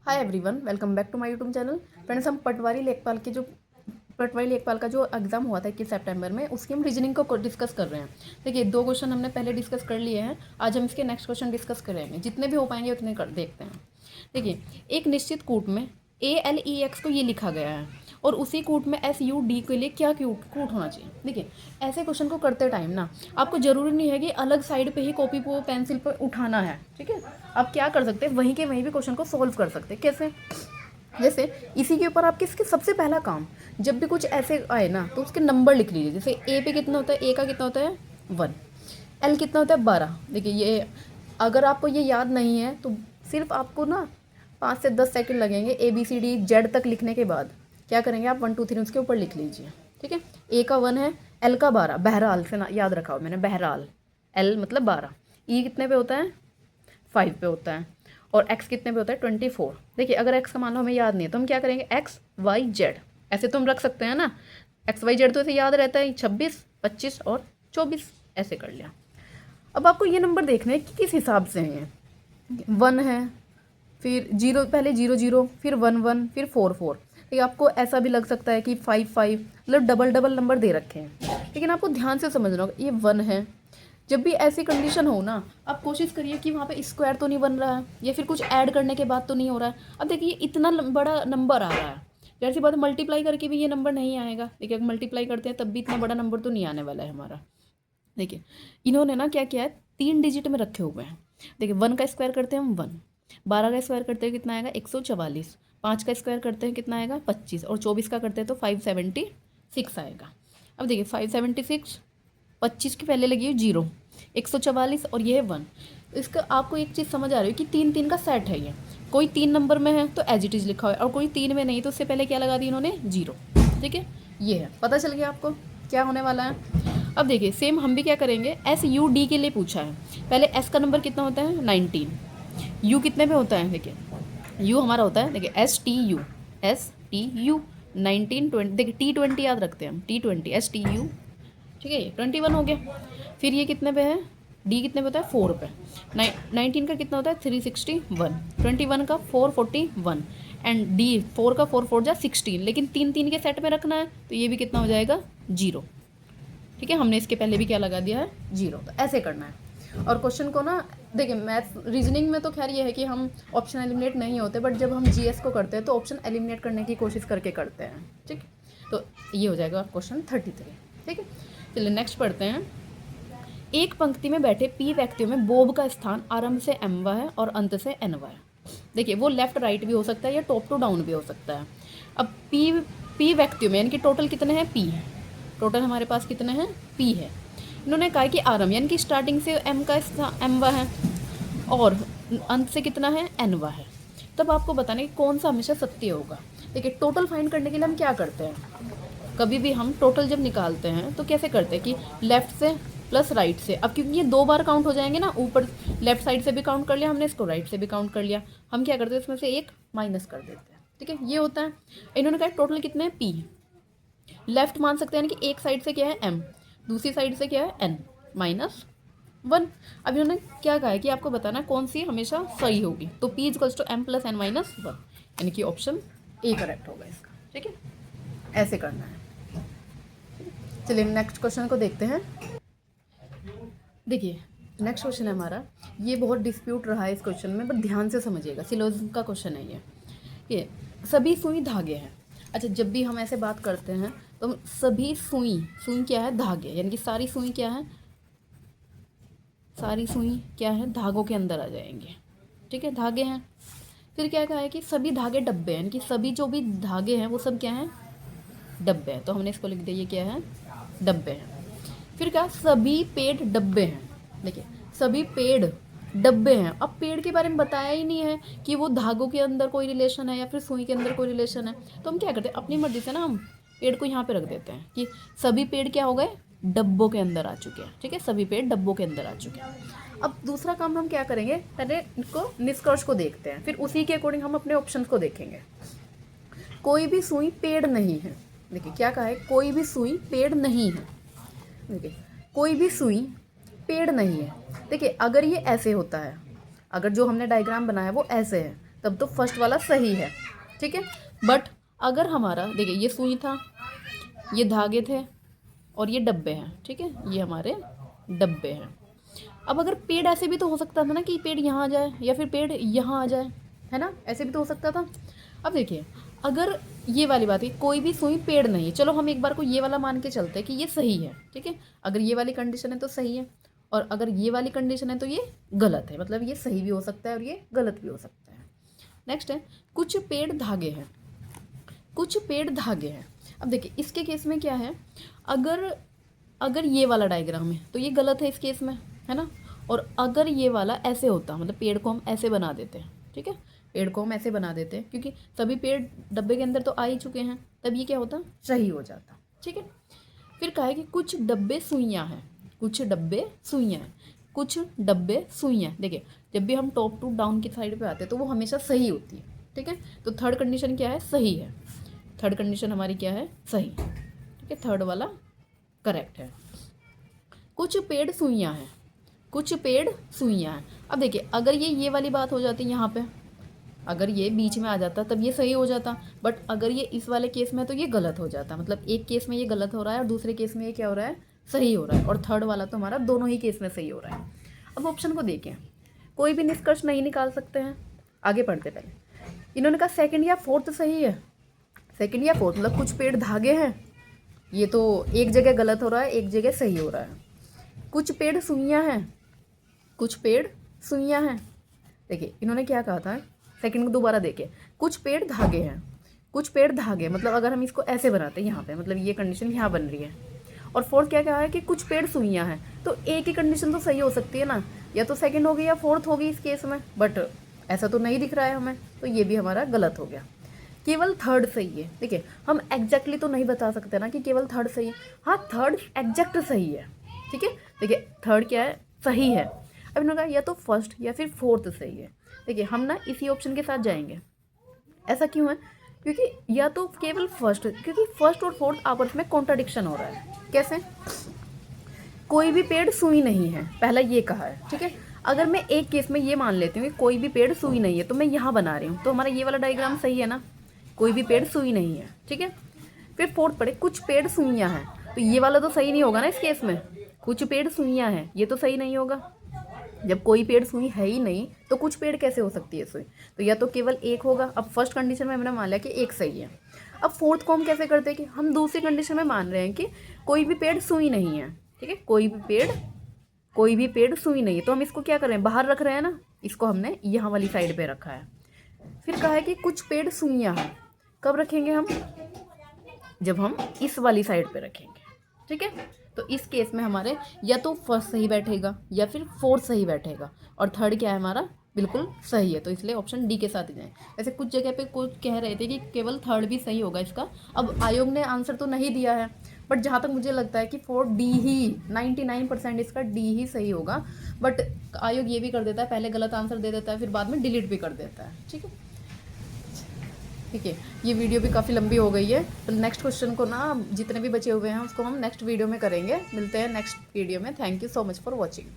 Hi everyone, welcome back to my YouTube channel. Friends, हम पटवारी लेखपाल का जो एग्ज़ाम हुआ था 21 सितंबर में, उसकी हम रीजनिंग को डिस्कस कर रहे हैं। देखिए, 2 क्वेश्चन हमने पहले डिस्कस कर लिए हैं। आज हम इसके नेक्स्ट क्वेश्चन डिस्कस करेंगे। जितने भी हो पाएंगे उतने कर देखते हैं। देखिए, एक निश्चित कूट में ALEX को ये लिखा गया है और उसी कूट में SUD के लिए क्या कूट होना चाहिए। देखिए, ऐसे क्वेश्चन को करते टाइम ना आपको ज़रूरी नहीं है कि अलग साइड पे ही कॉपी को पेंसिल पर उठाना है। ठीक है, आप क्या कर सकते हैं, वहीं के वहीं भी क्वेश्चन को सॉल्व कर सकते हैं। कैसे? जैसे इसी के ऊपर आपके इसके सबसे पहला काम, जब भी कुछ ऐसे आए ना तो उसके नंबर लिख लीजिए। जैसे ए पे कितना होता है, ए का कितना होता है 1, एल कितना होता है 12। देखिए, ये अगर आपको ये याद नहीं है तो सिर्फ आपको ना 5 से 10 सेकंड लगेंगे ABCD Z तक लिखने के बाद। क्या करेंगे आप 1 2 3 उसके ऊपर लिख लीजिए। ठीक है, ए का 1 है, एल का 12, बहरहाल से ना याद रखा हो मैंने, बहरहाल एल मतलब 12। ई कितने पे होता है 5 पे होता है और x कितने पे होता है 24। देखिए, अगर x का मान लो हमें याद नहीं है तो हम क्या करेंगे XYZ ऐसे तो हम रख सकते हैं ना। XYZ तो ऐसे याद रहता है, 26 25 और 24 ऐसे कर लिया। अब आपको ये नंबर देखने हैं कि किस हिसाब से हैं। 1 है, फिर 0, पहले 0 0, फिर 1 1, फिर 4 4। ठीक, आपको ऐसा भी लग सकता है कि 5 5, मतलब डबल डबल नंबर दे रखे हैं। लेकिन आपको ध्यान से समझना होगा, ये 1 है। जब भी ऐसी कंडीशन हो ना, आप कोशिश करिए कि वहाँ पे स्क्वायर तो नहीं बन रहा है या फिर कुछ ऐड करने के बाद तो नहीं हो रहा है। अब देखिए, इतना बड़ा नंबर आ रहा है, जैसी बात मल्टीप्लाई करके भी ये नंबर नहीं आएगा। देखिए, अगर मल्टीप्लाई करते हैं तब भी इतना बड़ा नंबर तो नहीं आने वाला है हमारा। देखिए, इन्होंने ना क्या किया है, 3 डिजिट में रखे हुए हैं। देखिए, 1 का स्क्वायर करते हैं हम 1, 12 का स्क्वायर करते हैं कितना आएगा 144, 5 का स्क्वायर करते हैं कितना आएगा 25 और 24 का करते हैं तो 576 आएगा। अब देखिए, 576, 25 की पहले लगी है 0, 144 और ये है 1। इसका आपको एक चीज़ समझ आ रही है कि 3 3 का सेट है ये। कोई 3 नंबर में है तो एज इट इज़ लिखा हुआ है और कोई 3 में नहीं तो उससे पहले क्या लगा दी इन्होंने 0। ठीक है, ये है, पता चल गया आपको क्या होने वाला है। अब देखिए, सेम हम भी क्या करेंगे, SUD के लिए पूछा है। पहले S का नंबर कितना होता है 19, U कितने पे होता है, देखिए U हमारा होता है, देखिए STU 19 20। देखिए T20 याद रखते हैं हम, T20 STU। ठीक है, ये 21 हो गया। फिर ये कितने पे है, D कितने पे होता है 4 पे। 19 का कितना होता है 361, 21 का 441 एंड D 4 का 4 4 जा 16। लेकिन 3 3 के सेट में रखना है तो ये भी कितना हो जाएगा 0। ठीक है, हमने इसके पहले भी क्या लगा दिया है 0। तो ऐसे करना है। और क्वेश्चन को ना, देखिए, मैथ रीजनिंग में तो खैर ये है कि हम ऑप्शन एलिमिनेट नहीं होते, बट जब हम GS को करते हैं तो ऑप्शन एलिमिनेट करने की कोशिश करके करते हैं। ठीक, तो ये हो जाएगा क्वेश्चन 33। ठीक है, चलिए नेक्स्ट पढ़ते हैं। एक पंक्ति में बैठे P व्यक्तियों में बॉब का स्थान आरंभ से mवा है और अंत से nवा है। देखिए, वो लेफ्ट राइट भी हो सकता है या टॉप टू डाउन भी हो सकता है। अब P व्यक्तियों में यानी कि टोटल कितने हैं P है, टोटल हमारे पास कितने हैं P है। इन्होंने कहा कि आरंभ यानी कि स्टार्टिंग से m का mवा है और अंत से कितना है nवा है। तब आपको बताना कि कौन सा हमेशा सत्य होगा। देखिए, टोटल फाइंड करने के लिए हम क्या करते हैं, कभी भी हम टोटल जब निकालते हैं तो कैसे करते हैं कि लेफ़्ट से प्लस राइट से। अब क्योंकि ये 2 बार काउंट हो जाएंगे ना, ऊपर लेफ्ट साइड से भी काउंट कर लिया हमने, इसको राइट से भी काउंट कर लिया, हम क्या करते हैं इसमें से एक माइनस कर देते हैं। ठीक है, ये होता है। इन्होंने कहा टोटल कितने हैं P, लेफ्ट मान सकते हैं यानी कि एक साइड से क्या है M, दूसरी साइड से क्या है N -1। अब इन्होंने क्या कहा है कि आपको बताना कौन सी हमेशा सही होगी, तो P = M + N - 1 यानी कि ऑप्शन A करेक्ट होगा इसका। ठीक है, ऐसे करना है। चलिए नेक्स्ट क्वेश्चन को देखते हैं। देखिए, नेक्स्ट क्वेश्चन है हमारा, ये बहुत डिस्प्यूट रहा है इस क्वेश्चन में, बट ध्यान से समझिएगा, सिलोजिज्म का क्वेश्चन है ये सभी सुई धागे हैं। अच्छा, जब भी हम ऐसे बात करते हैं तो हम सभी सुई क्या है धागे, यानी कि सारी सुई क्या है, सारी सुई क्या है धागों के अंदर आ जाएंगे। ठीक है, धागे हैं। फिर क्या कहा है कि सभी धागे डब्बे हैं, यानी कि सभी जो भी धागे हैं वो सब क्या हैं डब्बे हैं। तो हमने इसको लिख दिया, ये क्या है डब्बे हैं। फिर क्या, सभी पेड़ डब्बे हैं। देखिए, सभी पेड़ डब्बे हैं। अब पेड़ के बारे में बताया ही नहीं है कि वो धागों के अंदर कोई रिलेशन है या फिर सुई के अंदर कोई रिलेशन है। तो हम क्या करते हैं, अपनी मर्जी से ना हम पेड़ को यहाँ पे रख देते हैं कि सभी पेड़ क्या हो गए डब्बों के अंदर आ चुके हैं। ठीक है, सभी पेड़ डब्बों के अंदर आ चुके हैं। अब दूसरा काम हम क्या करेंगे, पहले इनको निष्कर्ष को देखते हैं, फिर उसी के अकॉर्डिंग हम अपने ऑप्शन को देखेंगे। कोई भी सुई पेड़ नहीं है। देखिए, क्या कहा है, कोई भी सुई पेड़ नहीं है। देखिए, कोई भी सुई पेड़ नहीं है। देखिए, अगर ये ऐसे होता है, अगर जो हमने डायग्राम बनाया वो ऐसे है तब तो फर्स्ट वाला सही है, ठीक है। बट अगर हमारा देखिए ये सुई था, ये धागे थे और ये डब्बे हैं, ठीक है, ये हमारे डब्बे हैं। अब अगर पेड़ ऐसे भी तो हो सकता था ना कि पेड़ यहाँ आ जाए या फिर पेड़ यहाँ आ जाए, है ना, ऐसे भी तो हो सकता था। अब देखिए अगर ये वाली बात है, कोई भी सुई पेड़ नहीं है, चलो हम एक बार को ये वाला मान के चलते हैं कि ये सही है, ठीक है। अगर ये वाली कंडीशन है तो सही है, और अगर ये वाली कंडीशन है तो ये गलत है, मतलब ये सही भी हो सकता है और ये गलत भी हो सकता है। नेक्स्ट है कुछ पेड़ धागे हैं, कुछ पेड़ धागे हैं। अब देखिए इसके केस में क्या है, अगर अगर ये वाला डायग्राम है तो ये गलत है इस केस में, है ना। और अगर ये वाला ऐसे होता, मतलब पेड़ को हम ऐसे बना देते हैं, ठीक है, पेड़ को हम ऐसे बना देते हैं क्योंकि सभी पेड़ डब्बे के अंदर तो आ ही चुके हैं, तब ये क्या होता, सही हो जाता, ठीक है। फिर कहा है कि कुछ डब्बे सुइयाँ हैं, कुछ डब्बे सुइयाँ हैं, कुछ डब्बे सुइयाँ। देखिए जब भी हम टॉप टू डाउन की साइड पे आते हैं तो वो हमेशा सही होती है, ठीक है। तो थर्ड कंडीशन क्या है, सही है, थर्ड कंडीशन हमारी क्या है, सही, ठीक है, थर्ड वाला करेक्ट है। कुछ पेड़ सुइयाँ हैं, कुछ पेड़ सुइयाँ हैं। अब देखिए अगर ये वाली बात हो जाती यहाँ पे, अगर ये बीच में आ जाता तब ये सही हो जाता, बट अगर ये इस वाले केस में तो ये गलत हो जाता, मतलब एक केस में ये गलत हो रहा है और दूसरे केस में ये क्या हो रहा है, सही हो रहा है, और थर्ड वाला तो हमारा दोनों ही केस में सही हो रहा है। अब ऑप्शन को देखें, कोई भी निष्कर्ष नहीं निकाल सकते हैं। आगे पढ़ते पहले इन्होंने कहा सेकंड या फोर्थ सही है, सेकंड या फोर्थ मतलब कुछ पेड़ धागे हैं, ये तो एक जगह गलत हो रहा है एक जगह सही हो रहा है। कुछ पेड़ सुइयाँ हैं, कुछ पेड़ सुइयाँ हैं। देखिए इन्होंने क्या कहा था, सेकंड को दोबारा देखिए, कुछ पेड़ धागे हैं, कुछ पेड़ धागे मतलब अगर हम इसको ऐसे बनाते हैं यहाँ पे, मतलब ये कंडीशन यहाँ बन रही है। और फोर्थ क्या कहा है कि कुछ पेड़ सुइयाँ हैं, तो एक ही कंडीशन तो सही हो सकती है ना, या तो सेकंड होगी या फोर्थ होगी इस केस में, बट ऐसा तो नहीं दिख रहा है हमें, तो ये भी हमारा गलत हो गया। केवल थर्ड सही है। देखिए हम एग्जैक्टली तो नहीं बता सकते ना कि केवल थर्ड सही है, हाँ थर्ड एग्जैक्ट सही है, ठीक है। देखिए थर्ड क्या है, सही है। अब इन्होंने कहा या तो फर्स्ट या फिर फोर्थ सही है। देखिए हम ना इसी ऑप्शन के साथ जाएंगे। ऐसा क्यों है, क्योंकि या तो केवल फर्स्ट, क्योंकि फर्स्ट और फोर्थ आपस में कॉन्ट्राडिक्शन हो रहा है। कैसे, कोई भी पेड़ सुई नहीं है, पहला ये कहा है, ठीक है। अगर मैं एक केस में ये मान लेती हूँ कि कोई भी पेड़ सुई नहीं है, तो मैं यहाँ बना रही हूँ, तो हमारा ये वाला डायग्राम सही है ना, कोई भी पेड़ सुई नहीं है, ठीक है। फिर फोर्थ पढ़े, कुछ पेड़ सुइयाँ हैं, तो ये वाला तो सही नहीं होगा ना इस केस में, कुछ पेड़ सुइयाँ हैं ये तो सही नहीं होगा। जब कोई पेड़ सुई है ही नहीं तो कुछ पेड़ कैसे हो सकती है सुई, तो या तो केवल एक होगा। अब फर्स्ट कंडीशन में हमने मान लिया कि एक सही है। अब फोर्थ को हम कैसे करते हैं कि हम दूसरी कंडीशन में मान रहे हैं कि कोई भी पेड़ सुई नहीं है, ठीक है, कोई भी पेड़ सुई नहीं है, तो हम इसको क्या कर रहे हैं, बाहर रख रहे हैं ना, इसको हमने यहाँ वाली साइड पे रखा है। फिर कहा है कि कुछ पेड़ सुइयाँ हैं, कब रखेंगे हम, जब हम इस वाली साइड पे रखेंगे, ठीक है। तो इस केस में हमारे या तो फर्स्ट सही बैठेगा या फिर फोर्थ सही बैठेगा, और थर्ड क्या है हमारा, बिल्कुल सही है, तो इसलिए ऑप्शन डी के साथ ही जाएं। ऐसे कुछ जगह पे कुछ कह रहे थे कि केवल थर्ड भी सही होगा इसका। अब आयोग ने आंसर तो नहीं दिया है, बट जहाँ तक मुझे लगता है कि फोर डी ही 99% इसका डी ही सही होगा। बट आयोग ये भी कर देता है, पहले गलत आंसर दे देता है फिर बाद में डिलीट भी कर देता है, ठीक है। ठीक है, ये वीडियो भी काफ़ी लंबी हो गई है, तो नेक्स्ट क्वेश्चन को ना जितने भी बचे हुए हैं उसको हम नेक्स्ट वीडियो में करेंगे। मिलते हैं नेक्स्ट वीडियो में। Thank you so much for watching.